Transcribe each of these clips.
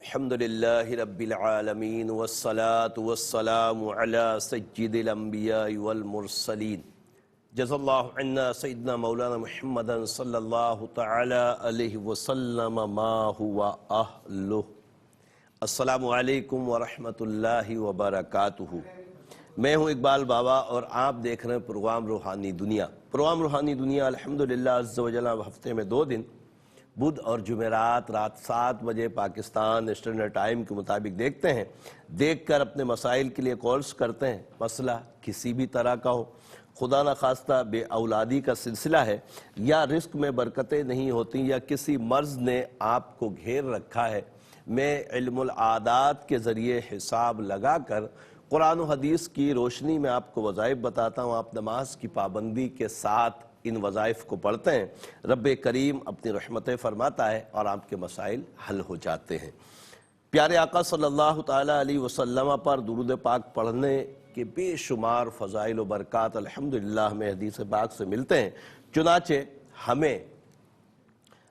الحمدللہ رب العالمین والصلاة والسلام علی سید الانبیاء والمرسلین جزا اللہ عنا سیدنا مولانا محمد صلی اللہ تعالی علیہ وسلم ما ہوا اہلہ۔ السلام علیکم ورحمۃ اللہ وبرکاتہ۔ میں ہوں اقبال بابا اور آپ دیکھ رہے ہیں پروگرام روحانی دنیا۔ پروگرام روحانی دنیا الحمدللہ عز و جل ہفتے میں 2 دن بدھ اور جمعرات رات 7 بجے پاکستان اسٹینڈرڈ ٹائم کے مطابق دیکھتے ہیں۔ دیکھ کر اپنے مسائل کے لیے کالز کرتے ہیں۔ مسئلہ کسی بھی طرح کا ہو، خدا نخواستہ بے اولادی کا سلسلہ ہے، یا رزق میں برکتیں نہیں ہوتی، یا کسی مرض نے آپ کو گھیر رکھا ہے، میں علم العادات کے ذریعے حساب لگا کر قرآن و حدیث کی روشنی میں آپ کو وظائف بتاتا ہوں۔ آپ نماز کی پابندی کے ساتھ ان وظائف کو پڑھتے ہیں، رب کریم اپنی رحمتیں فرماتا ہے اور آپ کے مسائل حل ہو جاتے ہیں۔ پیارے آقا صلی اللہ تعالی علیہ وسلم پر درود پاک پڑھنے کے بے شمار فضائل و برکات الحمدللہ ہمیں حدیث پاک سے ملتے ہیں۔ چنانچہ ہمیں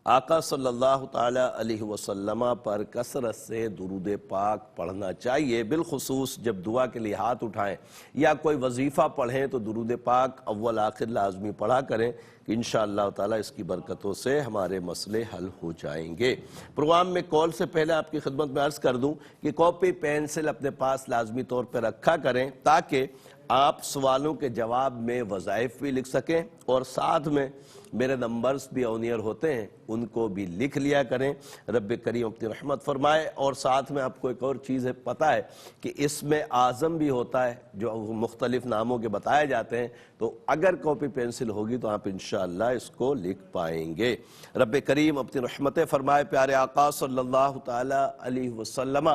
آقا صلی اللہ تعالی علیہ وسلم پر کثرت سے درود پاک پڑھنا چاہیے، بالخصوص جب دعا کے لیے ہاتھ اٹھائیں یا کوئی وظیفہ پڑھیں تو درود پاک اول آخر لازمی پڑھا کریں کہ انشاءاللہ تعالی اس کی برکتوں سے ہمارے مسئلے حل ہو جائیں گے۔ پروگرام میں کال سے پہلے آپ کی خدمت میں عرض کر دوں کہ کاپی پینسل اپنے پاس لازمی طور پہ رکھا کریں تاکہ آپ سوالوں کے جواب میں وظائف بھی لکھ سکیں، اور ساتھ میں میرے نمبرز بھی آن ایئر ہوتے ہیں، ان کو بھی لکھ لیا کریں۔ رب کریم اپنی رحمت فرمائے۔ اور ساتھ میں آپ کو ایک اور چیز ہے، پتہ ہے کہ اس میں اعظم بھی ہوتا ہے جو مختلف ناموں کے بتائے جاتے ہیں، تو اگر کاپی پینسل ہوگی تو آپ انشاءاللہ اس کو لکھ پائیں گے۔ رب کریم اپنی رحمتیں فرمائے۔ پیارے آقا صلی اللہ تعالی علیہ وسلم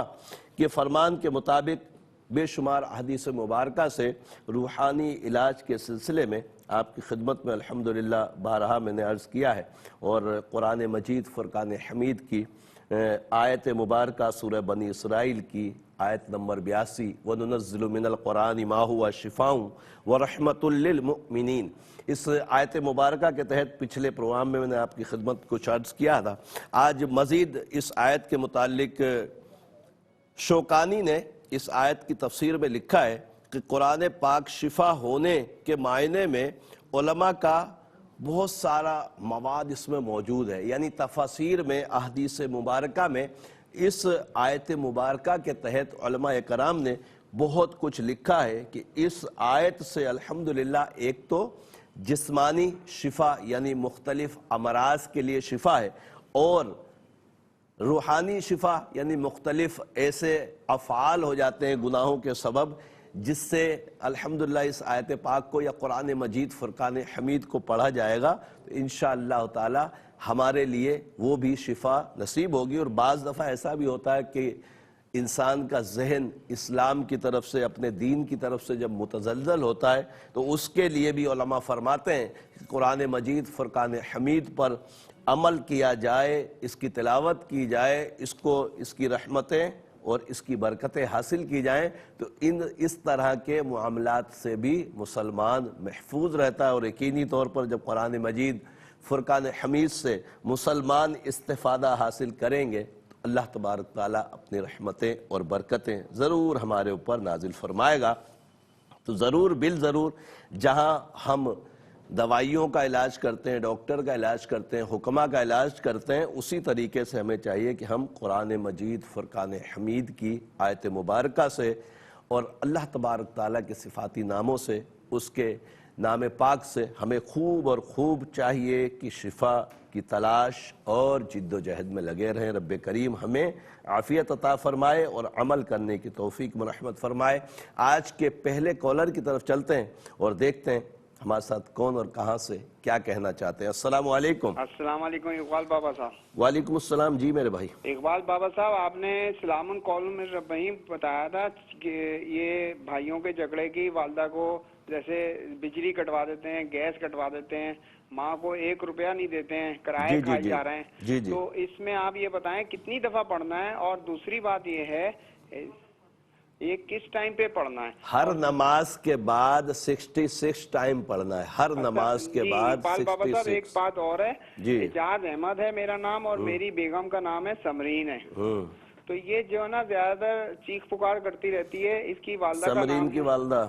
کے فرمان کے مطابق بے شمار احادیث مبارکہ سے روحانی علاج کے سلسلے میں آپ کی خدمت میں الحمدللہ بارہا میں نے عرض کیا ہے، اور قرآن مجید فرقان حمید کی آیت مبارکہ سورہ بنی اسرائیل کی آیت نمبر 82 وَنُنَزِّلُ مِنَ الْقُرْآنِ مَا هُوَ شِفَاءٌ وَرَحْمَةٌ لِّلْمُؤْمِنِينَ، اس آیت مبارکہ کے تحت پچھلے پروگرام میں نے آپ کی خدمت کو عرض کیا تھا۔ آج مزید اس آیت کے متعلق شوکانی نے اس آیت کی تفسیر میں لکھا ہے کہ قرآن پاک شفا ہونے کے معنی میں علماء کا بہت سارا مواد اس میں موجود ہے، یعنی تفاسیر میں احادیث مبارکہ میں اس آیت مبارکہ کے تحت علماء کرام نے بہت کچھ لکھا ہے کہ اس آیت سے الحمدللہ ایک تو جسمانی شفا یعنی مختلف امراض کے لیے شفا ہے، اور روحانی شفا یعنی مختلف ایسے افعال ہو جاتے ہیں گناہوں کے سبب جس سے الحمدللہ اس آیت پاک کو یا قرآن مجید فرقان حمید کو پڑھا جائے گا تو انشاءاللہ تعالی ہمارے لیے وہ بھی شفا نصیب ہوگی۔ اور بعض دفعہ ایسا بھی ہوتا ہے کہ انسان کا ذہن اسلام کی طرف سے اپنے دین کی طرف سے جب متزلزل ہوتا ہے تو اس کے لیے بھی علماء فرماتے ہیں کہ قرآن مجید فرقان حمید پر عمل کیا جائے، اس کی تلاوت کی جائے، اس کی رحمتیں اور اس کی برکتیں حاصل کی جائیں تو اس طرح کے معاملات سے بھی مسلمان محفوظ رہتا ہے۔ اور یقینی طور پر جب قرآن مجید فرقان حمید سے مسلمان استفادہ حاصل کریں گے تو اللہ تبارک تعالیٰ اپنی رحمتیں اور برکتیں ضرور ہمارے اوپر نازل فرمائے گا۔ تو ضرور بالضرور جہاں ہم دوائیوں کا علاج کرتے ہیں، ڈاکٹر کا علاج کرتے ہیں، حکمہ کا علاج کرتے ہیں، اسی طریقے سے ہمیں چاہیے کہ ہم قرآن مجید فرقان حمید کی آیت مبارکہ سے اور اللہ تبارک تعالیٰ کے صفاتی ناموں سے، اس کے نام پاک سے ہمیں خوب اور خوب چاہیے کہ شفا کی تلاش اور جد و جہد میں لگے رہیں۔ رب کریم ہمیں عافیت عطا فرمائے اور عمل کرنے کی توفیق مرحمت فرمائے۔ آج کے پہلے کالر کی طرف چلتے ہیں اور دیکھتے ہیں ہمارے ساتھ کون اور کہاں سے کیا کہنا چاہتے ہیں۔ السلام علیکم۔ السلام علیکم اقبال بابا صاحب۔ وعلیکم السلام جی میرے بھائی۔ اقبال بابا صاحب، آپ نے سلام کال میں وہیں بتایا تھا کہ یہ بھائیوں کے جھگڑے کی والدہ کو جیسے بجلی کٹوا دیتے ہیں، گیس کٹوا دیتے ہیں، ماں کو 1 روپیہ نہیں دیتے ہیں، کرائے کھائے جا رہے ہیں، تو اس میں آپ یہ بتائیں کتنی دفعہ پڑھنا ہے؟ اور دوسری بات یہ ہے یہ کس ٹائم پہ پڑھنا ہے؟ ہر نماز کے بعد 66 ٹائم پڑھنا ہے، ہر نماز کے بعد 66۔ بابا صاحب ایک بات اور ہے، اعجاز احمد ہے میرا نام اور میری بیگم کا نام ہے سمرین ہے، تو یہ جو ہے نا زیادہ چیخ پکار کرتی رہتی ہے. اس کی والدہ کا سمرین نام کی والدہ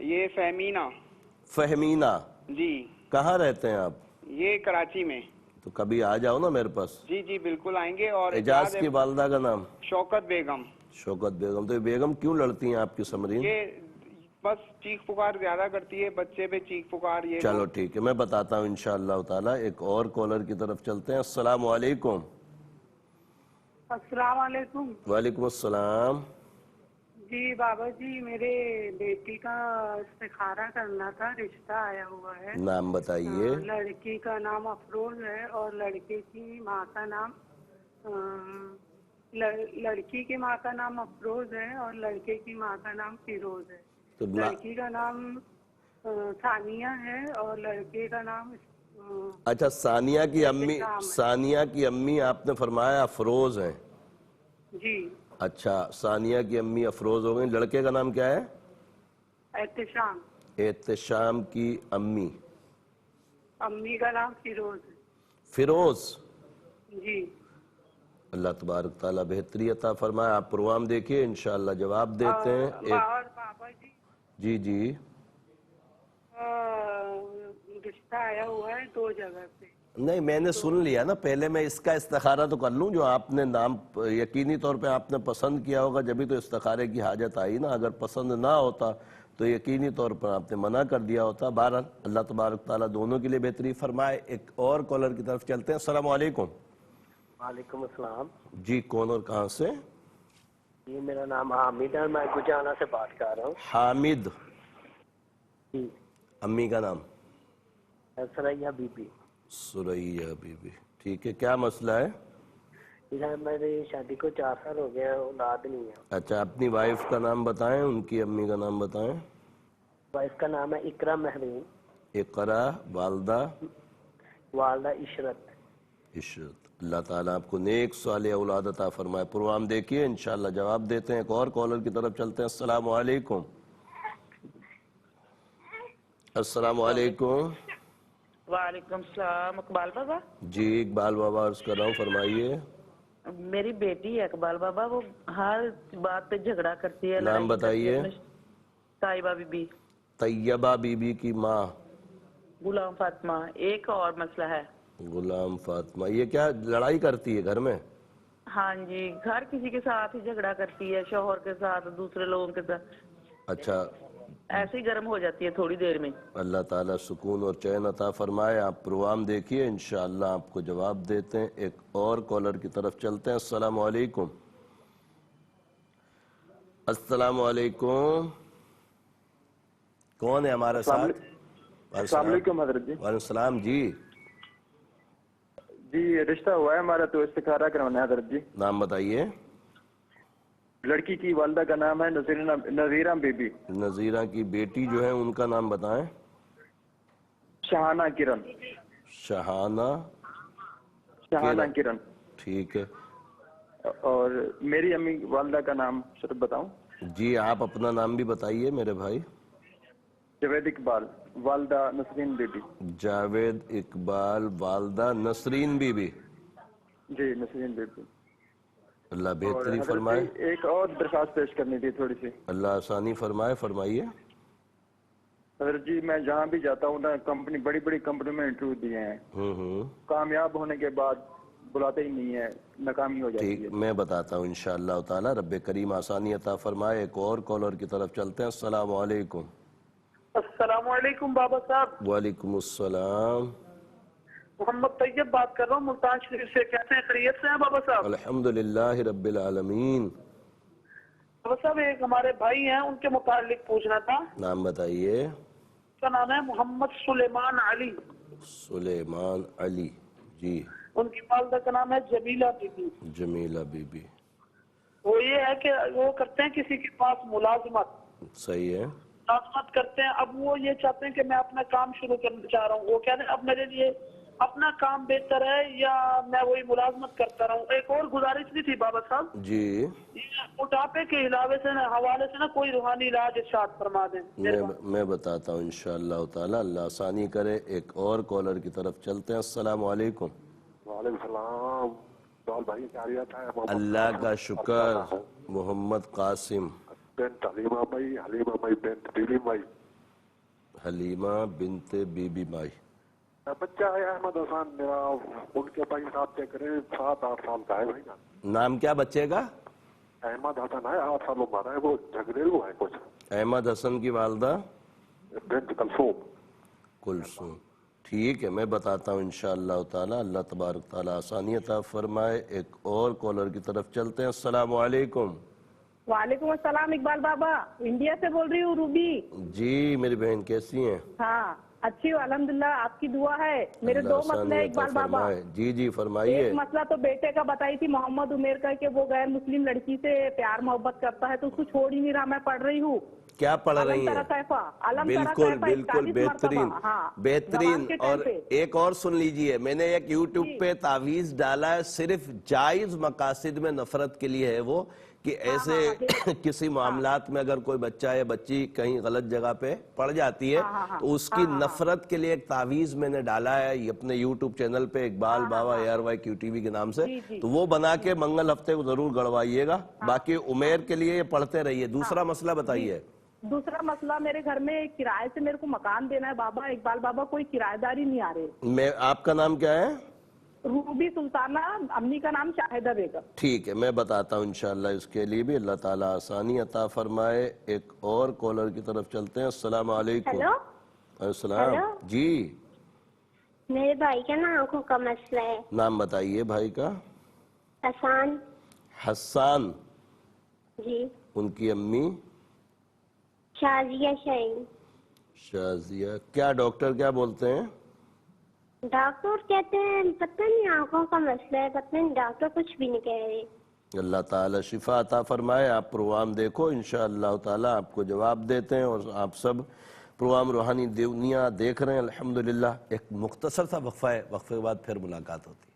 یہ فہمینہ. فہمینہ. جی کہاں رہتے ہیں آپ؟ یہ کراچی میں. تو کبھی آ جاؤ نا میرے پاس. جی جی بالکل آئیں گے. اور اعجاز کی والدہ کا نام؟ شوکت بیگم. شوکت بیگم. تو یہ بیگم کیوں لڑتی ہیں آپ کی سمرین؟ یہ بس چیخ پکار زیادہ کرتی ہے, بچے پہ چیخ پکار. یہ چلو ٹھیک ہے, میں بتاتا ہوں انشاءاللہ تعالی. ایک اور کالر کی طرف چلتے ہیں. السلام علیکم. السلام علیکم. وعلیکم السلام. جی بابا جی, میرے بیٹی کا استخارہ کرنا تھا, رشتہ آیا ہوا ہے. نام بتائیے. لڑکی کا نام افروز ہے اور لڑکے کی ماں کا نام لڑکی کی ماں کا نام افروز ہے اور لڑکے کی ماں کا نام فیروز ہے. تو لڑکی کا نام ثانیہ ہے اور لڑکے کا نام اچھا, ثانیہ کی امی آپ نے فرمایا افروز ہیں. جی. اچھا, ثانیہ کی امی افروز ہو گئی. لڑکے کا نام کیا ہے؟ احتشام. احتشام کی امی کا نام فیروز ہے. فیروز. جی. اللہ تبارک تعالیٰ بہتری عطا فرمائے. آپ پروگرام دیکھیے, انشاءاللہ جواب دیتے ہیں. اور بابا جی جی رشتہ آیا ہوا ہے 2 جگہ پہ. نہیں, میں نے سن لیا نا. پہلے میں اس کا استخارہ تو کر لوں. جو آپ نے نام یقینی طور پہ آپ نے پسند کیا ہوگا, جبھی تو استخارے کی حاجت آئی نا. اگر پسند نہ ہوتا تو یقینی طور پر آپ نے منع کر دیا ہوتا. بہرحال اللہ تبارک تعالیٰ دونوں کے لیے بہتری فرمائے. ایک اور کالر کی طرف چلتے ہیں. السلام علیکم. وعلیکم السلام. جی, کون اور کہاں سے؟ جی میرا نام حامد ہے, میں گجانا سے بات کر رہا ہوں. حامد. جی. امی کا نام؟ سریا بی بی. سریا بی بی. ٹھیک ہے, کیا مسئلہ ہے؟ میری شادی کو 4 سال ہو گیا, اولاد نہیں ہے. اچھا, اپنی وائف کا نام بتائیں, ان کی امی کا نام بتائیں. وائف کا نام ہے اقرا محرین. اقرا. والدہ؟ والدہ عشرت. عشرت. اللہ تعالیٰ آپ کو نیک صالح اولاد عطا فرمائے. پروگرام دیکھیے, انشاءاللہ جواب دیتے ہیں. ایک اور کالر کی طرف چلتے ہیں. السلام علیکم. السلام علیکم. وعلیکم السلام. اقبال بابا؟ جی, اقبال بابا عرض کر رہا ہوں, فرمائیے. میری بیٹی ہے اقبال بابا, وہ ہر بات پہ جھگڑا کرتی ہے. نام بتائیے. طیبہ بی بی. طیبہ بی بی کی ماں؟ غلام فاطمہ. ایک اور مسئلہ ہے. غلام فاطمہ. یہ کیا لڑائی کرتی ہے گھر میں؟ ہاں جی, ہر کسی کے ساتھ ہی جھگڑا کرتی ہے, شوہر کے ساتھ, دوسرے لوگوں کے ساتھ. اچھا, ایسے ہی گرم ہو جاتی ہے تھوڑی دیر میں. اللہ تعالیٰ سکون اور چین عطا فرمائے. آپ پروگرام دیکھیے, انشاءاللہ آپ کو جواب دیتے ہیں. ایک اور کالر کی طرف چلتے ہیں. السلام علیکم. السلام علیکم. کون ہے ہمارے ساتھ؟ السلام علیکم حضرت جی. وعلیکم السلام. جی جی, رشتہ ہوا ہے ہمارا, تو استخارہ کروانا ہے حضرت جی. نام بتائیے. لڑکی کی والدہ کا نام ہے نذیرہ بی بی. نذیرہ کی بیٹی جو ہے ان کا نام بتائیں. شہانہ کرن. شہانہ کرن. ٹھیک ہے. اور میری امی والدہ کا نام صرف بتاؤں؟ جی, آپ اپنا نام بھی بتائیے میرے بھائی. جاوید اقبال. والدہ نسرین بی بی. جاوید اقبال. والدہ نسرین بی بی. جی, نسرین بی بی. اللہ اور بہتری حضرت فرمائے. جی, ایک اور درخواست پیش کرنی تھی تھوڑی سی. اللہ آسانی فرمائے, فرمائیے. حضرت جی, میں جہاں بھی جاتا ہوں نا, کمپنی بڑی بڑی کمپنی میں انٹرویو دیے ہیں, کامیاب ہونے کے بعد بلاتے ہی نہیں ہے, ناکامی ہو جاتی ہے. ٹھیک, میں بتاتا ہوں انشاءاللہ تعالی. رب کریم آسانی عطا فرمائے. ایک اور کالر کی طرف چلتے ہیں. السلام علیکم. السلام علیکم بابا صاحب. وعلیکم السلام. محمد طیب بات کر رہا ہوں ملتان شریف سے. کیسے ہیں, خیریت سے ہیں بابا صاحب؟ الحمدللہ رب العالمین. بابا صاحب, ایک ہمارے بھائی ہیں, ان کے متعلق پوچھنا تھا. نام بتائیے. اس کا نام ہے محمد سلیمان علی. سلیمان علی. جی. ان کی والدہ کا نام ہے جمیلہ بی بی. جمیلہ بی بی. وہ یہ ہے کہ وہ کرتے ہیں کسی کے پاس ملازمت. صحیح ہے. ملازمت کرتے ہیں. اب وہ یہ چاہتے ہیں کہ میں اپنا کام شروع کرنا چاہ رہا ہوں. وہ کہتے ہیں اب میرے لیے اپنا کام بہتر ہے یا میں وہی ملازمت کرتا رہا ہوں. ایک اور گزارش بھی تھی بابا صاحب. جی. موٹاپے کے علاوے سے حوالے سے نا کوئی روحانی علاج ارشاد فرما دیں. میں بتاتا ہوں انشاءاللہ تعالی. اللہ آسانی کرے. ایک اور کالر کی طرف چلتے ہیں. السلام علیکم. وعلیکم السلام. سوال بھائی جاریت ہے. اللہ کا شکر. محمد قاسم. بنت حلیمہ مئی. حلیمہ مئی بنت بیبی مئی. حلیمہ بنت بی بی مائی. بچہ ہے احمد حسن میرا. ان کے بھائی صاحب چیک کریں 7-8 سال کا ہے بھائی نا. نام کیا بچے کا؟ احمد حسن ہے. 8 سال عمر ہے. وہ جھگڑیلو ہے کچھ. احمد حسن کی والدہ بنت کلثوم. کلثوم. ٹھیک ہے میں بتاتا ہوں انشاءاللہ تعالی. اللہ تبارک تعالی آسانی عطا فرمائے. ایک اور کالر کی طرف چلتے ہیں. السلام علیکم. وعلیکم السلام اقبال بابا. انڈیا سے بول رہی ہوں روبی. جی میری بہن کیسی ہیں؟ ہاں اچھی ہوں الحمدللہ. آپ کی دعا ہے. میرے 2 مسئلے ہیں اقبال بابا. جی جی فرمائیے. ایک مسئلہ تو بیٹے کا بتائی تھی محمد عمیر کا کہ وہ غیر مسلم لڑکی سے پیار محبت کرتا ہے تو اس کو چھوڑ ہی نہیں رہا. میں پڑھ رہی ہوں. کیا پڑھ رہی ہیں؟ بالکل بالکل بہترین بہترین. اور ایک اور سن لیجئے, میں نے ایک یوٹیوب پہ تعویذ ڈالا ہے, صرف جائز مقاصد میں نفرت کے لیے ہے وہ, کہ ایسے کسی معاملات میں اگر کوئی بچہ یا بچی کہیں غلط جگہ پہ پڑ جاتی ہے تو اس کی نفرت کے لیے ایک تعویذ میں نے ڈالا ہے یہ اپنے یوٹیوب چینل پہ اقبال بابا ARYQTV کے نام سے. تو وہ بنا کے منگل ہفتے کو ضرور گڑوائیے گا. باقی عمیر کے لیے یہ پڑھتے رہیے. دوسرا مسئلہ بتائیے. دوسرا مسئلہ میرے گھر میں کرائے سے میرے کو مکان دینا ہے بابا. اقبال بابا کوئی کرایہ داری نہیں آ رہے. آپ کا نام کیا ہے؟ روبی سلطانہ. امی کا نام شاہدہ بیگم. ٹھیک ہے میں بتاتا ہوں انشاءاللہ اس کے لیے بھی. اللہ تعالیٰ آسانی عطا فرمائے. ایک اور کالر کی طرف چلتے ہیں. السلام علیکم. ہیلو. السلام. جی میرے بھائی کا نا آنکھوں کا مسئلہ ہے. نام بتائیے بھائی کا. حسان. حسان. جی. ان کی امی؟ شازیہ شاہین. شازیہ. کیا ڈاکٹر کیا بولتے ہیں؟ ڈاکٹر کہتے ہیں پتہ نہیں آنکھوں کا مسئلہ ہے, پتہ نہیں ڈاکٹر کچھ بھی نہیں کہہ رہے. اللہ تعالیٰ شفا عطا فرمائے. آپ پروگرام دیکھو انشاءاللہ تعالیٰ آپ کو جواب دیتے ہیں. اور آپ سب پروگرام روحانی دنیا دیکھ رہے ہیں الحمدللہ. ایک مختصر سا وقفہ ہے, وقفے کے بعد پھر ملاقات ہوتی ہے.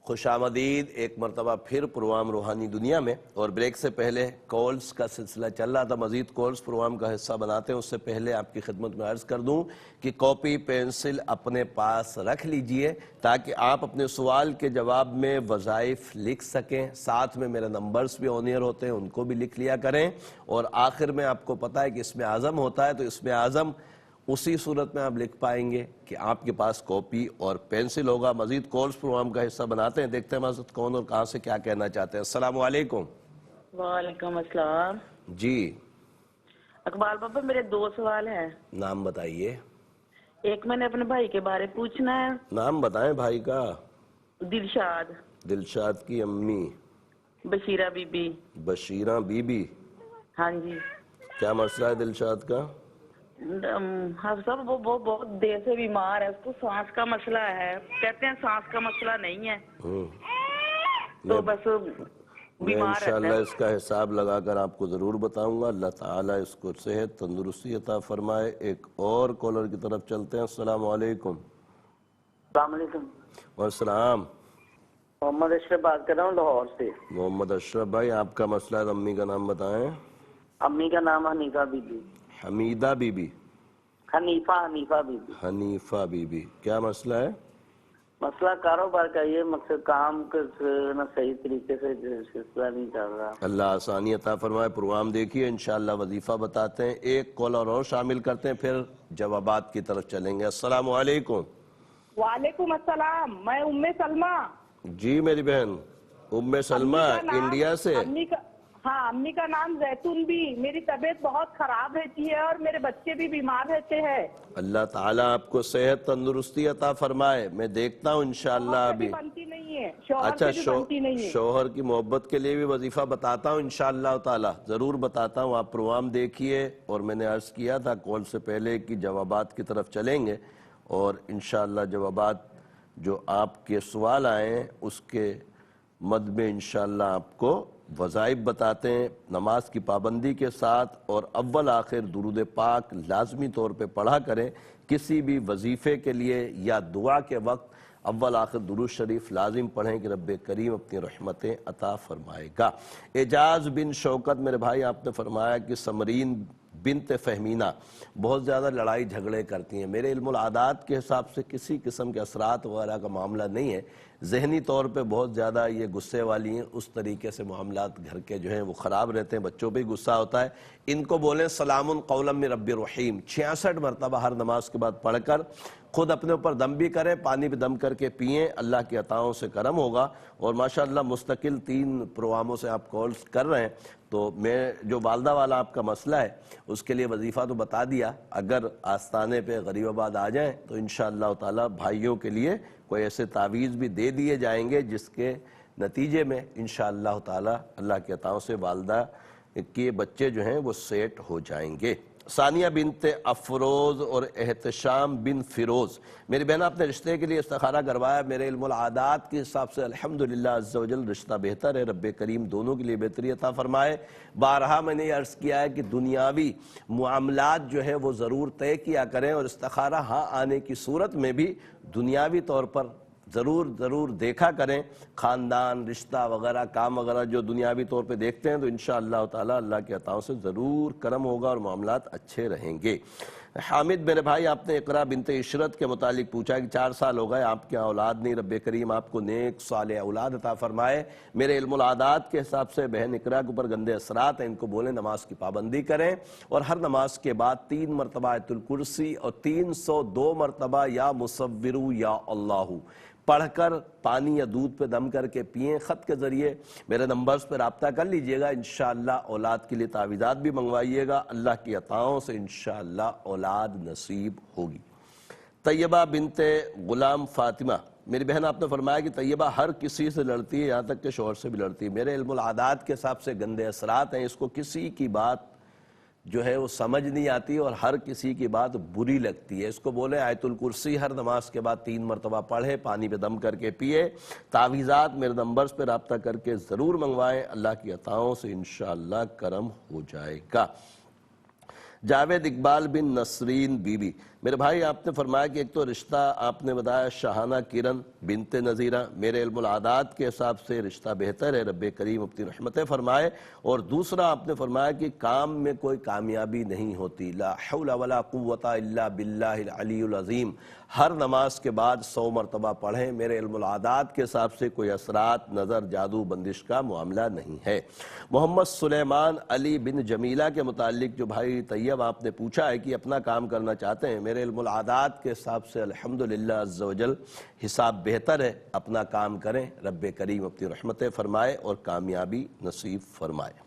خوش آمدید ایک مرتبہ پھر پروگرام روحانی دنیا میں. اور بریک سے پہلے کالز کا سلسلہ چل رہا تھا, مزید کالز پروگرام کا حصہ بناتے ہیں. اس سے پہلے آپ کی خدمت میں عرض کر دوں کہ کاپی پینسل اپنے پاس رکھ لیجئے تاکہ آپ اپنے سوال کے جواب میں وظائف لکھ سکیں. ساتھ میں میرے نمبرز بھی آن ایئر ہوتے ہیں, ان کو بھی لکھ لیا کریں. اور آخر میں آپ کو پتہ ہے کہ اس میں اعظم ہوتا ہے, تو اس میں اعظم اسی صورت میں آپ لکھ پائیں گے کہ آپ کے پاس کاپی اور پینسل ہوگا. مزید کورس پروگرام کا حصہ بناتے ہیں. دیکھتے ہیں ہمارے ساتھ کون اور کہاں سے کیا کہنا چاہتے ہیں. السلام علیکم. وعلیکم السلام. جی اقبال بابا میرے 2 سوال ہیں. نام بتائیے. ایک میں نے اپنے بھائی کے بارے پوچھنا ہے. نام بتائیں بھائی کا. دلشاد. دلشاد کی امی؟ بشیرہ بی بی. بشیرہ بی بی. ہاں جی. کیا مسئلہ ہے دلشاد کا؟ سب وہ بہت دیر سے بیمار ہے. اس کو سانس کا مسئلہ ہے. کہتے ہیں سانس کا مسئلہ نہیں ہے تو بس میں انشاءاللہ اس کا حساب لگا کر آپ کو ضرور بتاؤں گا. اللہ تعالیٰ اس کو صحت تندرستی عطا فرمائے. ایک اور کالر کی طرف چلتے ہیں. السلام علیکم. السلام علیکم. والسلام. محمد اشرف بات کر رہا ہوں لاہور سے. محمد اشرف بھائی آپ کا مسئلہ ہے, امی کا نام بتائیں. امی کا نام حنیفہ بی بی. حمیدہ بی بی. حنیفہ بی بی. حنیفہ بی بی. کیا مسئلہ ہے؟ مسئلہ کاروبار کا یہ مقصد کام نہ صحیح طریقے سے سلسلہ نہیں چل رہا. اللہ آسانی عطا فرمائے. پروگرام دیکھیے انشاءاللہ وظیفہ بتاتے ہیں. ایک کالر اور شامل کرتے ہیں پھر جوابات کی طرف چلیں گے. السلام علیکم. وعلیکم السلام. میں ام سلمہ. جی میری بہن ام سلمہ انڈیا سے. امی کا نام زیتون بھی. میری طبیعت بہت خراب رہتی ہے اور میرے بچے بھی بیمار رہتے ہیں. اللہ تعالیٰ آپ کو صحت تندرستی عطا فرمائے. میں دیکھتا ہوں انشاءاللہ ابھی. بنتی نہیں ہے. اچھا شوہر کی محبت کے لیے بھی وظیفہ بتاتا ہوں انشاءاللہ تعالیٰ, ضرور بتاتا ہوں. آپ پروگرام دیکھیے. اور میں نے عرض کیا تھا کال سے پہلے کہ جوابات کی طرف چلیں گے اور انشاءاللہ جوابات جو آپ کے سوال آئے ہیں اس کے مد میں انشاءاللہ آپ کو وظائف بتاتے ہیں نماز کی پابندی کے ساتھ. اور اول آخر درود پاک لازمی طور پہ پڑھا کریں. کسی بھی وظیفے کے لیے یا دعا کے وقت اول آخر درود شریف لازم پڑھیں کہ رب کریم اپنی رحمتیں عطا فرمائے گا. اعجاز بن شوکت میرے بھائی آپ نے فرمایا کہ سمرین بنت فہمینہ بہت زیادہ لڑائی جھگڑے کرتی ہیں. میرے علم العادات کے حساب سے کسی قسم کے اثرات وغیرہ کا معاملہ نہیں ہے, ذہنی طور پہ بہت زیادہ یہ غصے والی ہیں, اس طریقے سے معاملات گھر کے جو ہیں وہ خراب رہتے ہیں, بچوں پہ غصہ ہوتا ہے. ان کو بولیں سلام قولا من رب الرحیم 66 مرتبہ ہر نماز کے بعد پڑھ کر خود اپنے اوپر دم بھی کریں, پانی بھی دم کر کے پئیں, اللہ کی عطاؤں سے کرم ہوگا. اور ماشاءاللہ مستقل 3 پروگراموں سے آپ کالز کر رہے ہیں, تو میں جو والدہ والا آپ کا مسئلہ ہے اس کے لیے وظیفہ تو بتا دیا, اگر آستانے پہ غریب آباد آ جائیں تو انشاءاللہ تعالی بھائیوں کے لیے کوئی ایسے تعویذ بھی دے دیے جائیں گے جس کے نتیجے میں انشاءاللہ تعالی اللہ کی عطاؤں سے والدہ کے بچے جو ہیں وہ سیٹ ہو جائیں گے. ثانیہ بنت افروز اور احتشام بن فیروز, میری بہن آپ نے رشتے کے لیے استخارہ کروایا. میرے علم العادات کے حساب سے الحمدللہ عز و جل رشتہ بہتر ہے, رب کریم دونوں کے لیے بہتری عطا فرمائے. بارہا میں نے یہ عرض کیا ہے کہ دنیاوی معاملات جو ہے وہ ضرور طے کیا کریں, اور استخارہ ہاں آنے کی صورت میں بھی دنیاوی طور پر ضرور دیکھا کریں. خاندان رشتہ وغیرہ کام وغیرہ جو دنیاوی طور پہ دیکھتے ہیں تو انشاءاللہ تعالی اللہ کے عطاؤں سے ضرور کرم ہوگا اور معاملات اچھے رہیں گے. حامد میرے بھائی, آپ نے اقرا بنت عشرت کے متعلق پوچھا کہ 4 سال ہو گئے آپ کے اولاد نہیں, رب کریم آپ کو نیک صالح اولاد عطا فرمائے. میرے علم العادات کے حساب سے بہن اقرا کے اوپر گندے اثرات ہیں, ان کو بولیں نماز کی پابندی کریں, اور ہر نماز کے بعد 3 مرتبہ آیت الکرسی اور 302 مرتبہ یا مصورو یا اللہ پڑھ کر پانی یا دودھ پہ دم کر کے پئیں. خط کے ذریعے میرے نمبرز پہ رابطہ کر لیجئے گا, انشاءاللہ اولاد کے لیے تعویذات بھی منگوائیے گا, اللہ کی عطاؤں سے انشاءاللہ اولاد نصیب ہوگی. طیبہ بنت غلام فاطمہ, میری بہن آپ نے فرمایا کہ طیبہ ہر کسی سے لڑتی ہے, یہاں تک کہ شوہر سے بھی لڑتی ہے. میرے علم العادات کے حساب سے گندے اثرات ہیں, اس کو کسی کی بات جو ہے وہ سمجھ نہیں آتی اور ہر کسی کی بات بری لگتی ہے. اس کو بولیں آیت الکرسی ہر نماز کے بعد 3 مرتبہ پڑھے, پانی پہ دم کر کے پیے. تعویذات میرے نمبرز پہ رابطہ کر کے ضرور منگوائیں, اللہ کی عطاؤں سے انشاءاللہ کرم ہو جائے گا. جاوید اقبال بن نسرین بی بی, میرے بھائی آپ نے فرمایا کہ ایک تو رشتہ آپ نے بتایا شاہانہ کرن بنت نذیرہ, میرے علم العادات کے حساب سے رشتہ بہتر ہے, رب کریم اپنی رحمتیں فرمائے. اور دوسرا آپ نے فرمایا کہ کام میں کوئی کامیابی نہیں ہوتی, لا حول ولا قوت الا باللہ العلی العظیم ہر نماز کے بعد 100 مرتبہ پڑھیں. میرے علم العادات کے حساب سے کوئی اثرات نظر جادو بندش کا معاملہ نہیں ہے. محمد سلیمان علی بن جمیلہ کے متعلق جو بھائی طیب آپ نے پوچھا ہے کہ اپنا کام کرنا چاہتے ہیں, میرے علم العادات کے حساب سے الحمدللہ عز و جل حساب بہتر ہے, اپنا کام کریں, رب کریم اپنی رحمتیں فرمائے اور کامیابی نصیب فرمائے.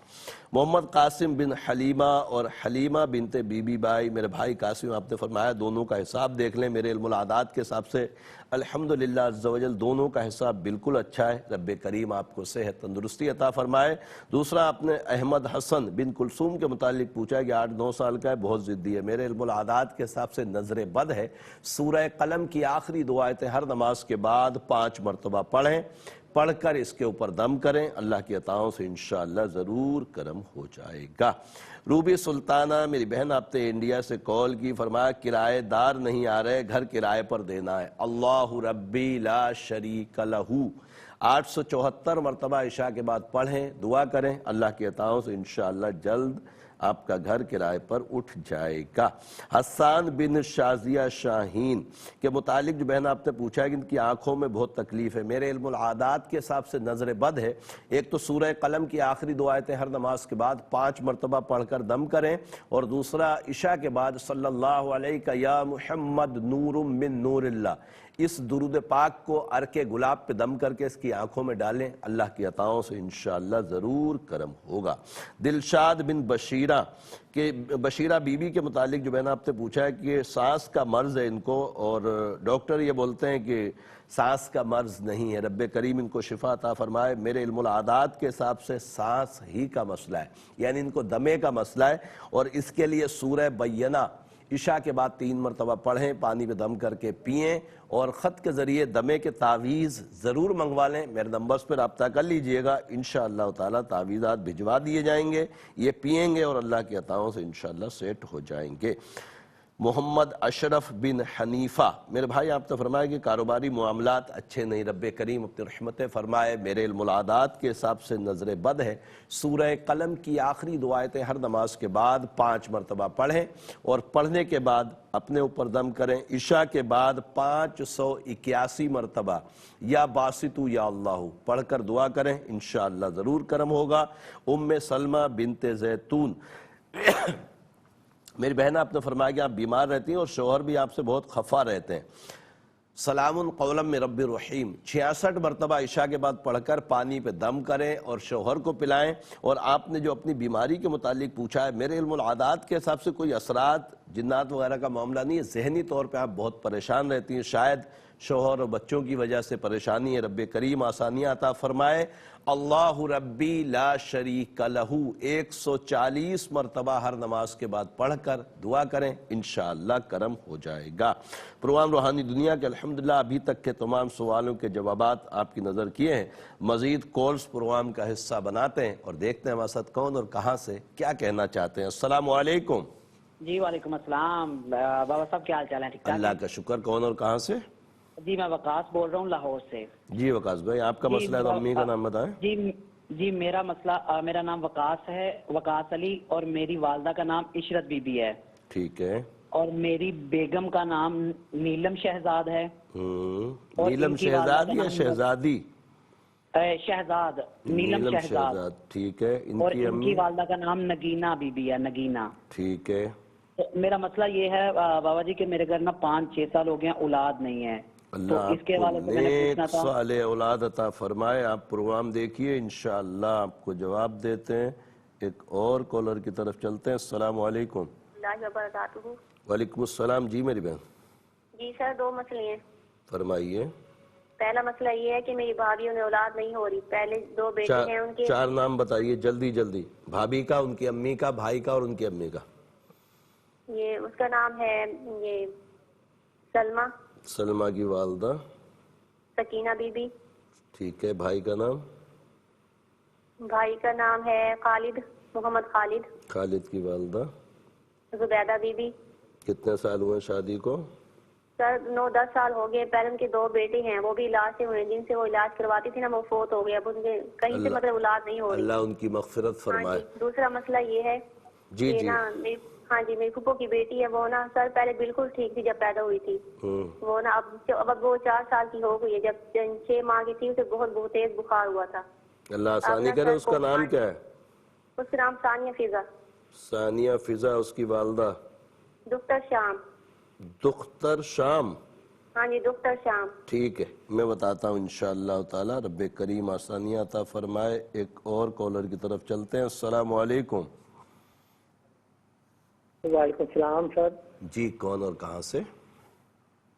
محمد قاسم بن حلیمہ اور حلیمہ بنت بی بی بائی, میرے بھائی قاسم آپ نے فرمایا دونوں کا حساب دیکھ لیں. میرے علم العادات کے حساب سے الحمدللہ عز و جل دونوں کا حساب بالکل اچھا ہے, رب کریم آپ کو صحت تندرستی عطا فرمائے. دوسرا آپ نے احمد حسن بن کلثوم کے متعلق پوچھا کہ 8-9 سال کا ہے, بہت ضدی ہے. میرے علم العادات کے حساب سے نظر بد ہے. سورہ قلم کی آخری 2 آیتیں ہر نماز کے بعد 5 مرتبہ پڑھیں, پڑھ کر اس کے اوپر دم کریں, اللہ کی عطاؤں سے انشاءاللہ ضرور کرم ہو جائے گا. روبی سلطانہ, میری بہن آپ نے انڈیا سے کال کی, فرمایا کرایہ دار نہیں آ رہے, گھر کرائے پر دینا ہے. اللہ ربی لا شریک لہو 874 مرتبہ عشاء کے بعد پڑھیں, دعا کریں, اللہ کی عطاؤں سے انشاءاللہ جلد آپ کا گھر کرائے پر اٹھ جائے گا. حسان بن شازیہ شاہین کے متعلق جو بہن آپ نے پوچھا ہے کہ ان کی آنکھوں میں بہت تکلیف ہے. میرے علم العادات کے حساب سے نظر بد ہے. ایک تو سورہ قلم کی آخری 2 آیتیں ہر نماز کے بعد 5 مرتبہ پڑھ کر دم کریں, اور دوسرا عشاء کے بعد صلی اللہ علیہ یا محمد نور من نور اللہ اس درود پاک کو عرق گلاب پہ دم کر کے اس کی آنکھوں میں ڈالیں, اللہ کی عطاؤں سے انشاءاللہ ضرور کرم ہوگا. دلشاد بن بشیرہ کہ بشیرہ بی بی کے متعلق جو بہن آپ نے پوچھا ہے کہ سانس کا مرض ہے ان کو, اور ڈاکٹر یہ بولتے ہیں کہ سانس کا مرض نہیں ہے, رب کریم ان کو شفا عطا فرمائے. میرے علم العادات کے حساب سے سانس ہی کا مسئلہ ہے, یعنی ان کو دمے کا مسئلہ ہے, اور اس کے لیے سورہ بینہ عشاء کے بعد 3 مرتبہ پڑھیں, پانی پہ دم کر کے پئیں, اور خط کے ذریعے دمے کے تعویذ ضرور منگوا لیں. میرے نمبرز پہ رابطہ کر لیجئے گا, انشاءاللہ تعالی تعویذات بھجوا دیے جائیں گے, یہ پئیں گے اور اللہ کی عطاؤں سے انشاءاللہ سیٹ ہو جائیں گے. محمد اشرف بن حنیفہ، میرے بھائی آپ نے فرمایا کہ کاروباری معاملات اچھے نہیں، رب کریم اپنی رحمت فرمائے، میرے علم العادات کے حساب سے نظر بد ہے، سورہ قلم کی آخری دو آیتیں ہر نماز کے بعد 5 مرتبہ پڑھیں اور پڑھنے کے بعد اپنے اوپر دم کریں، عشاء کے بعد 581 مرتبہ یا باسطو یا اللہ پڑھ کر دعا کریں، انشاءاللہ ضرور کرم ہوگا۔ ام سلمہ بنت زیتون، میری بہن آپ نے فرمایا کہ آپ بیمار رہتی ہیں اور شوہر بھی آپ سے بہت خفا رہتے ہیں، سلام قولا من رب الرحیم 66 مرتبہ عشاء کے بعد پڑھ کر پانی پہ دم کریں اور شوہر کو پلائیں۔ اور آپ نے جو اپنی بیماری کے متعلق پوچھا ہے، میرے علم العادات کے حساب سے کوئی اثرات جنات وغیرہ کا معاملہ نہیں ہے، ذہنی طور پہ آپ بہت پریشان رہتی ہیں، شاید شوہر اور بچوں کی وجہ سے پریشانی ہے، رب کریم آسانیاں عطا فرمائے۔ اللہ ربی لا شریک لہ 140 مرتبہ ہر نماز کے بعد پڑھ کر دعا کریں، انشاءاللہ کرم ہو جائے گا۔ پروگرام روحانی دنیا کے الحمدللہ ابھی تک کے تمام سوالوں کے جوابات آپ کی نظر کیے ہیں، مزید کالز پروگرام کا حصہ بناتے ہیں اور دیکھتے ہیں ہمارے ساتھ کون اور کہاں سے کیا کہنا چاہتے ہیں۔ السلام علیکم۔ جی وعلیکم السلام، بابا صاحب کیا حال چال ہے؟ ٹھیک ٹھاک؟ اللہ کا شکر، کون اور کہاں سے؟ جی میں وقاص بول رہا ہوں لاہور سے۔ جی وقاص بھائی آپ کا مسئلہ ہے تو امی کا نام بتائیں۔ جی میرا مسئلہ، میرا نام وقاص ہے، وقاص علی، اور میری والدہ کا نام عشرت بی بی ہے۔ ٹھیک ہے۔ اور میری بیگم کا نام نیلم شہزاد ہے۔ نیلم شہزاد یا شہزادی؟ شہزاد، نیلم شہزاد۔ ٹھیک ہے۔ اور ان کی والدہ کا نام نگینہ بی بی ہے، نگینہ۔ ٹھیک ہے۔ میرا مسئلہ یہ ہے بابا جی کہ میرے گھر نا 5-6 سال ہو گئے ہیں، اولاد نہیں ہے، تو اس کے حوالے سے میں نے پوچھنا تھا۔ صالح اولاد عطا فرمائے، آپ پروگرام دیکھیے انشاءاللہ آپ کو جواب دیتے ہیں۔ ایک اور کالر کی طرف چلتے ہیں۔ السلام علیکم۔ اللہ وبرکاتہ۔ وعلیکم السلام۔ جی میری بہن۔ جی سر، 2 مسئلے ہیں۔ فرمائیے۔ پہلا مسئلہ یہ ہے کہ میری بھابھیوں میں اولاد نہیں ہو رہی، پہلے 2 بیٹے ہیں ان کے۔ 4 نام بتائیے جلدی جلدی، بھابھی کا، ان کی امی کا، بھائی کا اور ان کی امی کا۔ یہ اس کا نام ہے یہ سلمہ۔ سلمہ کی والدہ؟ Sakina be be. ٹھیک ہے۔ بھائی کا نام؟ بھائی کا نام ہے خالد، محمد خالد۔ خالد کی والدہ؟ زبیدہ بی بی۔ کتنے سال ہوئے شادی کو؟ سر 9-10 سال ہو گئے، پہلے ان کے 2 بیٹے ہیں، وہ بھی علاج سے ہوئے، جن سے وہ علاج کرواتی تھی نا وہ فوت ہو گئے، اب ان کے کہیں سے مطلب اولاد نہیں ہو رہی۔ اللہ ان کی مغفرت فرمائے۔ دوسرا مسئلہ یہ ہے کہ نا ہاں جی میری پھوپھو کی بیٹی ہے، وہ نا سر پہلے بالکل ٹھیک تھی جب پیدا ہوئی تھی، وہ نا اب وہ 4 سال کی ہو گئی ہے، جب 6 ماہ کی تھی اسے بہت تیز بخار ہوا تھا۔ اللہ آسانی کرے۔ اس کا نام کیا ہے؟ اس کا نام ثانیہ فضا۔ ثانیہ فضا۔ اس کی والدہ؟ دختر شام۔ دختر شام؟ ہاں جی دختر شام۔ ٹھیک ہے، میں بتاتا ہوں انشاءاللہ تعالی، رب کریم آسانیاں عطا فرمائے۔ ایک اور کالر کی طرف چلتے ہیں۔ السلام علیکم۔ وعلیکم السلام سر۔ جی کون اور کہاں سے؟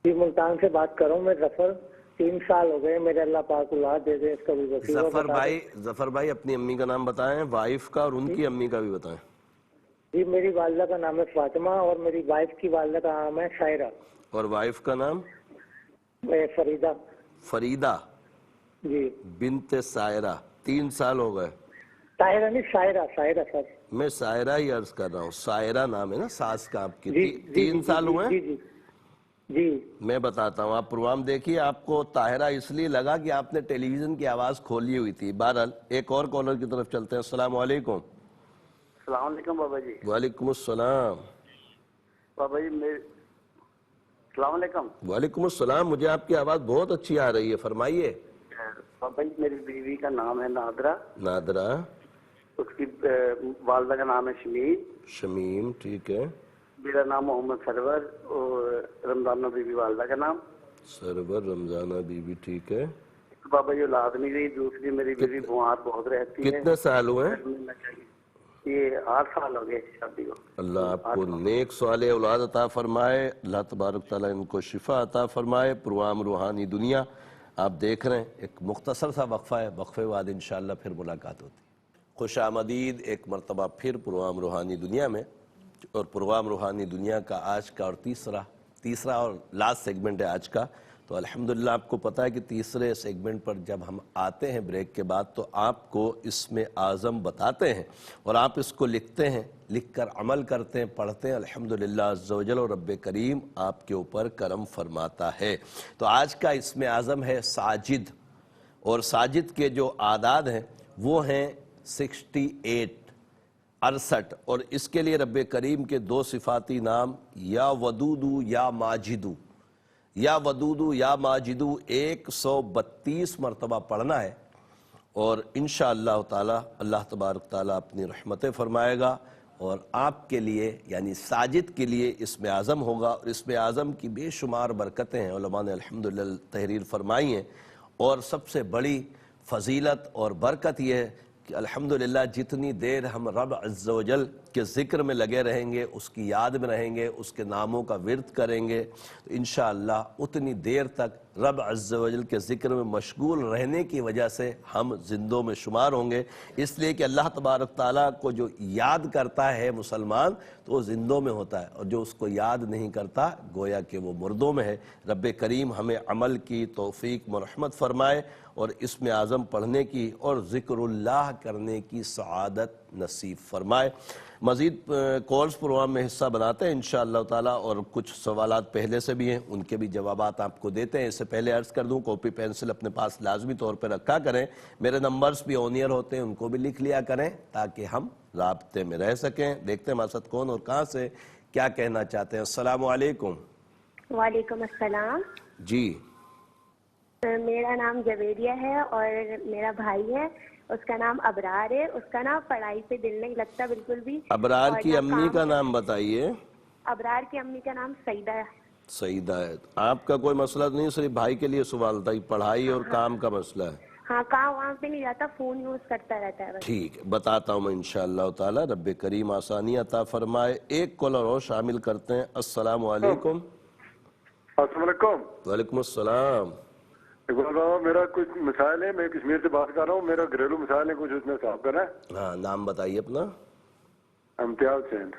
جی ملتان سے بات کر رہا ہوں میں، ظفر۔ 3 سال ہو گئے، میرے اللہ پاک اولاد دے دے، اس کا بھی وسیلہ بتا دیں۔ ظفر بھائی اپنی امی کا نام بتائیں، وائف کا اور ان کی امی کا بھی بتائیں۔ جی میری والدہ کا نام ہے فاطمہ اور میری وائف کی والدہ کا نام ہے شائرہ۔ اور وائف کا نام؟ فریدہ۔ فریدہ جی بنت سائرہ۔ 3 سال ہو گئے؟ طاہرہ نہیں، شائرہ، شائرہ سر۔ میں سائرہ ہی عرض کر رہا ہوں، سائرہ نام ہے نا ساس کا آپ کی۔ 3 سال ہوئے؟ جی میں بتاتا ہوں، آپ پروگرام دیکھیے، آپ کو طاہرہ اس لیے لگا کہ آپ نے ٹیلی ویژن کی آواز کھولی ہوئی تھی۔ بہرحال ایک اور کالر کی طرف چلتے ہیں۔ السلام علیکم۔ السلام علیکم بابا جی۔ وعلیکم السلام۔ بابا جی السلام علیکم۔ وعلیکم السلام، مجھے آپ کی آواز بہت اچھی آ رہی ہے، فرمائیے۔ بابا جی میری بیوی کا نام ہے نادرہ۔ نادرہ۔ اس کی والدہ کا نام ہے شمیم۔ شمیم، ٹھیک ہے۔ میرا نام محمد سرور اور رمضانہ بی بی والدہ کا نام؟ سرور رمضانہ بی بی، ٹھیک ہے۔ بابا جی اولاد نہیں رہی، دوسری میری بیوی بیمار بہت رہتی ہے۔ کتنے سال ہوئے؟ یہ 8 سال ہو گئے شادی کو۔ اللہ آپ کو نیک صالح اولاد عطا فرمائے، اللہ تبارک تعالیٰ ان کو شفا عطا فرمائے۔ پروگرام روحانی دنیا آپ دیکھ رہے ہیں، ایک مختصر سا وقفہ ہے، وقفے بعد انشاءاللہ پھر ملاقات ہوتی ہے۔ خوش آمدید ایک مرتبہ پھر پروگرام روحانی دنیا میں، اور پروگرام روحانی دنیا کا آج کا اور تیسرا اور لاسٹ سیگمنٹ ہے آج کا۔ تو الحمدللہ آپ کو پتہ ہے کہ تیسرے سیگمنٹ پر جب ہم آتے ہیں بریک کے بعد تو آپ کو اسم اعظم بتاتے ہیں اور آپ اس کو لکھتے ہیں، لکھ کر عمل کرتے ہیں، پڑھتے ہیں، الحمدللہ عز و جل، اور رب کریم آپ کے اوپر کرم فرماتا ہے۔ تو آج کا اسم اعظم ہے ساجد، اور ساجد کے جو اعداد ہیں وہ ہیں 68، اور اس کے لیے رب کریم کے دو صفاتی نام یا ودودو یا ماجدو، یا ودودو یا ماجدو 132 مرتبہ پڑھنا ہے، اور انشاءاللہ تعالی اللہ تبارک تعالی اپنی رحمتیں فرمائے گا، اور آپ کے لیے یعنی ساجد کے لیے اسم اعظم ہوگا، اور اسم اعظم کی بے شمار برکتیں ہیں، علماء نے الحمدللہ تحریر فرمائی ہیں، اور سب سے بڑی فضیلت اور برکت یہ ہے کہ الحمدللہ جتنی دیر ہم رب عز و جل کے ذکر میں لگے رہیں گے، اس کی یاد میں رہیں گے، اس کے ناموں کا ورد کریں گے، تو انشاءاللہ اتنی دیر تک رب عز و جل کے ذکر میں مشغول رہنے کی وجہ سے ہم زندوں میں شمار ہوں گے، اس لیے کہ اللہ تبارک تعالیٰ کو جو یاد کرتا ہے مسلمان تو وہ زندوں میں ہوتا ہے، اور جو اس کو یاد نہیں کرتا گویا کہ وہ مردوں میں ہے۔ رب کریم ہمیں عمل کی توفیق مرحمت فرمائے، اور اسم اعظم پڑھنے کی اور ذکر اللہ کرنے کی سعادت نصیب فرمائے۔ مزید کالز پروگرام میں حصہ بناتے ہیں انشاءاللہ تعالی، اور کچھ سوالات پہلے سے بھی ہیں، ان کے بھی جوابات آپ کو دیتے ہیں۔ اس سے پہلے عرض کر دوں کاپی پینسل اپنے پاس لازمی طور پہ رکھا کریں، میرے نمبرز بھی آن ایئر ہوتے ہیں، ان کو بھی لکھ لیا کریں تاکہ ہم رابطے میں رہ سکیں۔ دیکھتے ہیں ہمارے ساتھ کون اور کہاں سے کیا کہنا چاہتے ہیں۔ السلام علیکم۔ وعلیکم السلام۔ جی میرا نام جویریہ ہے اور میرا بھائی ہے، اس کا نام ابرار ہے، اس کا نام پڑھائی سے دل نہیں لگتا بالکل بھی۔ ابرار کی امی کا نام بتائیے۔ ابرار کی امی کا نام سعیدہ ہے۔ سعیدہ ہے۔ آپ کا کوئی مسئلہ نہیں، صرف بھائی کے لیے سوال تھا، پڑھائی اور کام کا مسئلہ ہے۔ ہاں، کام وہاں پہ نہیں جاتا، فون یوز کرتا رہتا ہے بس۔ ٹھیک ہے، بتاتا ہوں میں انشاءاللہ تعالی، رب کریم آسانی عطا فرمائے۔ ایک کالر اور شامل کرتے ہیں۔ السلام علیکم۔ السلام علیکم۔ وعلیکم السلام۔ اقبال بابا، میرا کچھ مسائل ہے، میں کشمیر سے بات کر رہا ہوں، میرا گھریلو مسائل ہے کچھ، اس میں صاف کرنا ہے۔ ہاں، نام بتائیے اپنا۔ امتیاز حسین۔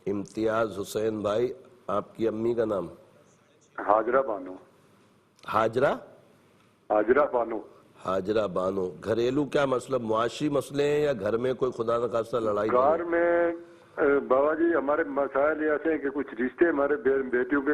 امتیاز حسین بھائی، آپ کی امی کا نام؟ حاجرہ بانو۔ حاجرہ؟ حاجرہ بانو۔ حاجرہ بانو۔ گھریلو کیا مسئلہ، معاشی مسئلے ہیں یا گھر میں کوئی خدا نخواستہ لڑائی؟ گھر میں بابا جی ہمارے مسائل ایسے ہیں کہ کچھ رشتے ہمارے بیٹیوں کے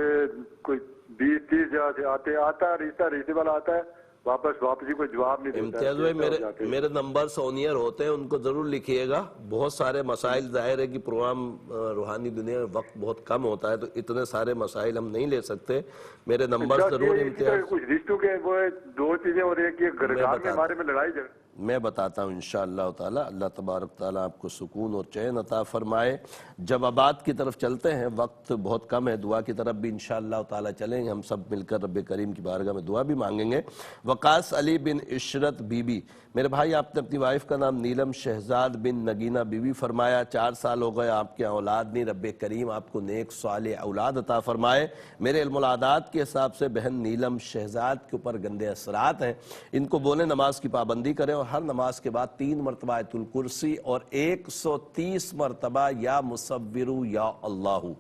کوئی 20-30 جگہ سے آتا ہے رشتے والا آتا ہے، واپسی کوئی جواب نہیں دیتا۔ امتیاز بھائی میرے نمبرز آن ایئر ہوتے ہیں، ان کو ضرور لکھیے گا۔ بہت سارے مسائل، ظاہر ہے کہ پروگرام روحانی دنیا میں وقت بہت کم ہوتا ہے تو اتنے سارے مسائل ہم نہیں لے سکتے، میرے نمبر ضرور۔ امتیاز کچھ رشتوں کے وہ دو چیزیں ہو رہی ہیں کہ گھر میں ہمارے میں لڑائی جھگڑا۔ میں بتاتا ہوں انشاءاللہ تعالی، اللہ تبارک تعالی آپ کو سکون اور چین عطا فرمائے۔ جوابات کی طرف چلتے ہیں، وقت بہت کم ہے، دعا کی طرف بھی انشاءاللہ تعالی چلیں گے، ہم سب مل کر رب کریم کی بارگاہ میں دعا بھی مانگیں گے۔ وقاص علی بن عشرت بی بی، میرے بھائی آپ نے اپنی وائف کا نام نیلم شہزاد بن نگینہ بی بی فرمایا، 4 سال ہو گئے آپ کے اولاد نہیں، رب کریم آپ کو نیک صالح اولاد عطا فرمائے۔ میرے علم العادات کے حساب سے بہن نیلم شہزاد کے اوپر گندے اثرات ہیں، ان کو بولیں نماز کی پابندی کریں، اور ہر نماز کے بعد 3 مرتبہ آیت الکرسی اور 130 مرتبہ یا مصورو یا اللہ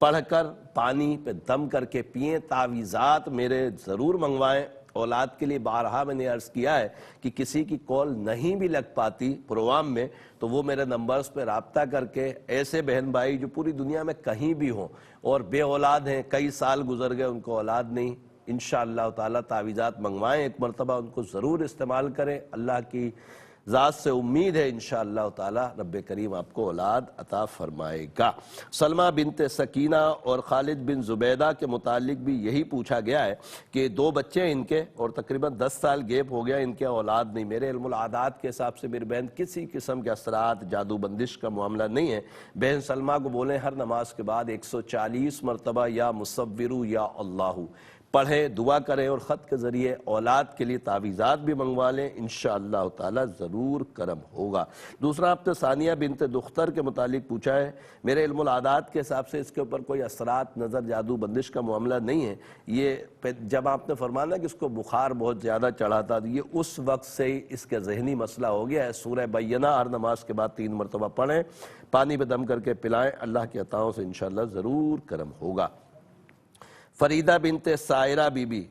پڑھ کر پانی پہ دم کر کے پئیں۔ تعویذات میرے ضرور منگوائیں اولاد کے لیے۔ بارہا میں نے عرض کیا ہے کہ کسی کی کال نہیں بھی لگ پاتی پروگرام میں تو وہ میرے نمبرز پہ رابطہ کر کے، ایسے بہن بھائی جو پوری دنیا میں کہیں بھی ہوں اور بے اولاد ہیں، کئی سال گزر گئے ان کو اولاد نہیں، انشاءاللہ تعالی تعویذات منگوائیں، 1 مرتبہ ان کو ضرور استعمال کریں۔ اللہ کی ذات سے امید ہے انشاءاللہ تعالی رب کریم آپ کو اولاد عطا فرمائے گا۔ سلمہ بنت سکینہ اور خالد بن زبیدہ کے متعلق بھی یہی پوچھا گیا ہے کہ 2 بچے ہیں ان کے، اور تقریباً 10 سال گیپ ہو گیا، ان کے اولاد نہیں۔ میرے علم العادات کے حساب سے میری بہن کسی قسم کے اثرات، جادو بندش کا معاملہ نہیں ہے۔ بہن سلمہ کو بولیں ہر نماز کے بعد 140 مرتبہ یا مصورو یا اللہ پڑھیں، دعا کریں، اور خط کے ذریعے اولاد کے لیے تعویذات بھی منگوا لیں، انشاءاللہ تعالی ضرور کرم ہوگا۔ دوسرا آپ نے ثانیہ بنت دختر کے متعلق پوچھا ہے، میرے علم العادات کے حساب سے اس کے اوپر کوئی اثرات، نظر، جادو بندش کا معاملہ نہیں ہے۔ یہ جب آپ نے فرمانا کہ اس کو بخار بہت زیادہ چڑھا تھا، یہ اس وقت سے ہی اس کے ذہنی مسئلہ ہو گیا ہے۔ سورہ بینہ ہر نماز کے بعد 3 مرتبہ پڑھیں، پانی پہ دم کر کے پلائیں، اللہ کی عطاؤں سے انشاءاللہ ضرور کرم ہوگا۔ فریدہ بنت سائرہ بی بی،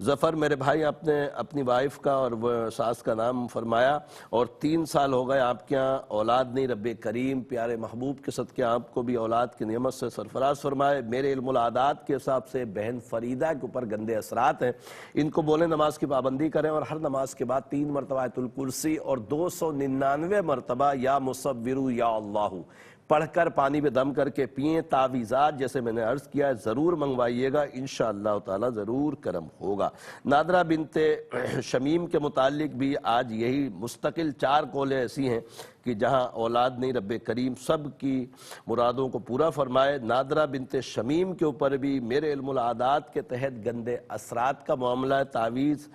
ظفر میرے بھائی آپ نے اپنی وائف کا اور وہ ساس کا نام فرمایا اور 3 سال ہو گئے آپ کے یہاں اولاد نہیں، رب کریم پیارے محبوب کے صدقے آپ کو بھی اولاد کی نعمت سے سرفراز فرمائے۔ میرے علم العادات کے حساب سے بہن فریدہ کے اوپر گندے اثرات ہیں، ان کو بولیں نماز کی پابندی کریں اور ہر نماز کے بعد 3 مرتبہ آیت الکرسی اور 299 مرتبہ یا مصورو یا اللہ پڑھ کر پانی پہ دم کر کے پئیں۔ تعویذات جیسے میں نے عرض کیا ہے ضرور منگوائیے گا، انشاءاللہ تعالی ضرور کرم ہوگا۔ نادرہ بنت شمیم کے متعلق بھی آج یہی مستقل 4 کالیں ایسی ہیں کہ جہاں اولاد نہیں، رب کریم سب کی مرادوں کو پورا فرمائے۔ نادرہ بنت شمیم کے اوپر بھی میرے علم العادات کے تحت گندے اثرات کا معاملہ ہے، تعویذ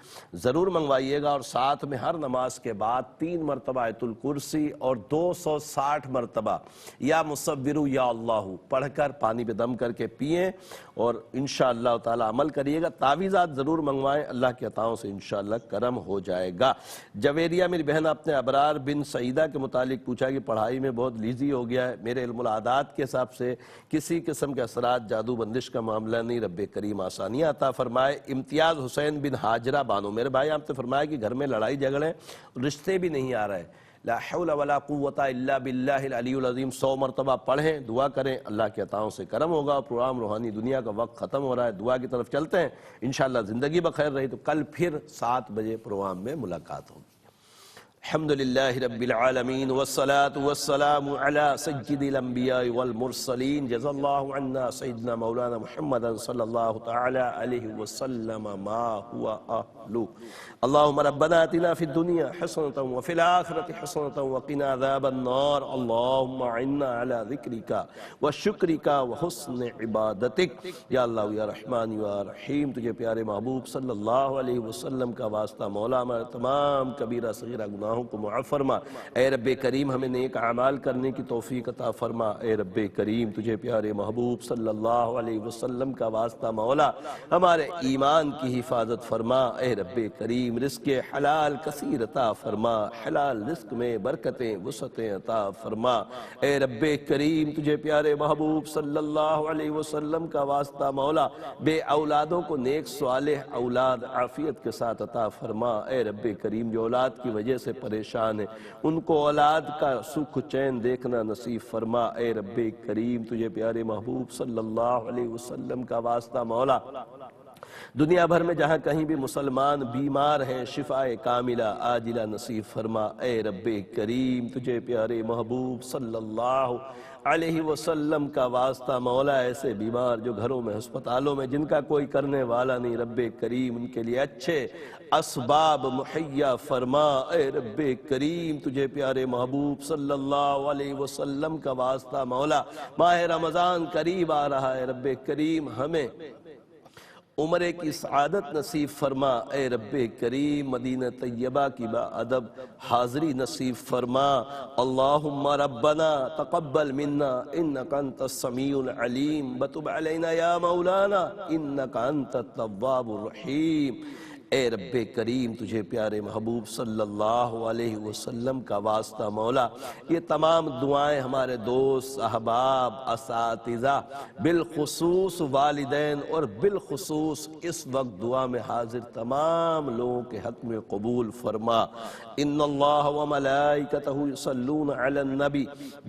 ضرور منگوائیے گا اور ساتھ میں ہر نماز کے بعد 3 مرتبہ آیت الکرسی اور 260 مرتبہ یا مصورو یا اللہ پڑھ کر پانی پہ دم کر کے پئیں اور انشاءاللہ تعالی عمل کریے گا۔ تعویذات ضرور منگوائیں، اللہ کی عطاؤں سے انشاءاللہ کرم ہو جائے گا۔ جویریہ میری بہن آپ نے ابرار بن سعیدہ کے متعلق پوچھا کہ پڑھائی میں بہت لیزی ہو گیا ہے، میرے علم العادات کے حساب سے کسی قسم کے اثرات جادو بندش کا معاملہ نہیں، رب کریم آسانیاں عطا فرمائے۔ امتیاز حسین بن حاجرہ بانو میرے بھائی آپ نے فرمایا کہ گھر میں لڑائی جھگڑے رشتے بھی نہیں آ رہے، لا حول ولا قوت الا باللہ العلی العظیم 100 مرتبہ پڑھیں، دعا کریں، اللہ کی عطاؤں سے کرم ہوگا۔ پروگرام روحانی دنیا کا وقت ختم ہو رہا ہے، دعا کی طرف چلتے ہیں، انشاءاللہ زندگی بخیر رہی تو کل پھر 7 بجے پروگرام میں ملاقات ہوگی۔ الحمدللہ رب العالمین والصلاة والسلام علی سید الانبیاء والمرسلین، جزا اللہ عنا سیدنا مولانا محمد صلی اللہ تعالی علیہ وسلم ما هو اہلو۔ اللہم ربنا آتنا فی الدنیا حسنة وفی الآخرة حسنة وقنا عذاب النار، اللہم عنا علی ذکرک وشکرک وحسن عبادتک۔ یا اللہ یا رحمان یا رحیم، تجھے پیارے محبوب صلی اللہ علیہ وسلم کا واسطہ مولا ہمارے تمام کبیرہ صغیرہ گناہوں کو معاف فرما۔ اے رب کریم ہمیں نیک اعمال کرنے کی توفیق عطا فرما۔ اے رب کریم تجھے پیارے محبوب صلی اللہ علیہ وسلم کا واسطہ مولا ہمارے ایمان کی حفاظت فرما۔ اے رب کریم رزق حلال کثیر عطا فرما، حلال رزق میں برکتیں وسعتیں عطا فرما۔ اے رب کریم تجھے پیارے محبوب صلی اللہ علیہ وسلم کا واسطہ مولا بے اولادوں کو نیک صالح اولاد عافیت کے ساتھ عطا فرما۔ اے رب کریم جو اولاد کی وجہ سے پریشان ہیں ان کو اولاد کا سکھ چین دیکھنا نصیب فرما۔ اے رب کریم تجھے پیارے محبوب صلی اللہ علیہ وسلم کا واسطہ مولا دنیا بھر میں جہاں کہیں بھی مسلمان بیمار ہیں شفاء کاملہ عاجلہ نصیب فرما۔ اے رب کریم تجھے پیارے محبوب صلی اللہ علیہ وسلم کا واسطہ مولا ایسے بیمار جو گھروں میں ہسپتالوں میں جن کا کوئی کرنے والا نہیں، رب کریم ان کے لیے اچھے اسباب مہیا فرما۔ اے رب کریم تجھے پیارے محبوب صلی اللہ علیہ وسلم کا واسطہ مولا ماہ رمضان قریب آ رہا ہے، رب کریم ہمیں عمرے کی سعادت نصیب فرما۔ اے رب کریم مدینہ طیبہ کی با ادب حاضری نصیب فرما۔ اللہم ربنا تقبل منا انکا انت السمیع العلیم وتب علینا یا مولانا انکا انت التواب الرحیم۔ اے رب کریم تجھے پیارے محبوب صلی اللہ علیہ وسلم کا واسطہ مولا یہ تمام دعائیں ہمارے دوست احباب اساتذہ بالخصوص والدین اور بالخصوص اس وقت دعا میں حاضر تمام لوگوں کے حق میں قبول فرما۔ ان اللہ وملائکتہ یصلون علی النبی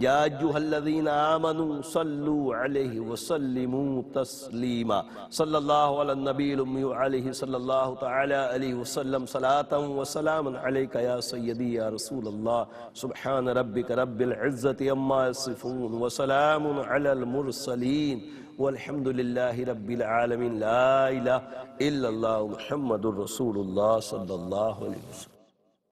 یا ایھا الذین آمنوا صلوا علیہ وسلموا تسلیما۔ صلی اللہ علی النبی الامی علیہ صلی اللہ تعالی علیہ وسلم صلاة وسلام علیک یا سیدی یا رسول اللہ۔ سبحان ربک رب العزت عما یصفون وسلام علی المرسلین والحمد للہ رب العالمین۔ لا الہ الا اللہ محمد الرسول اللہ صلی اللہ علیہ وسلم۔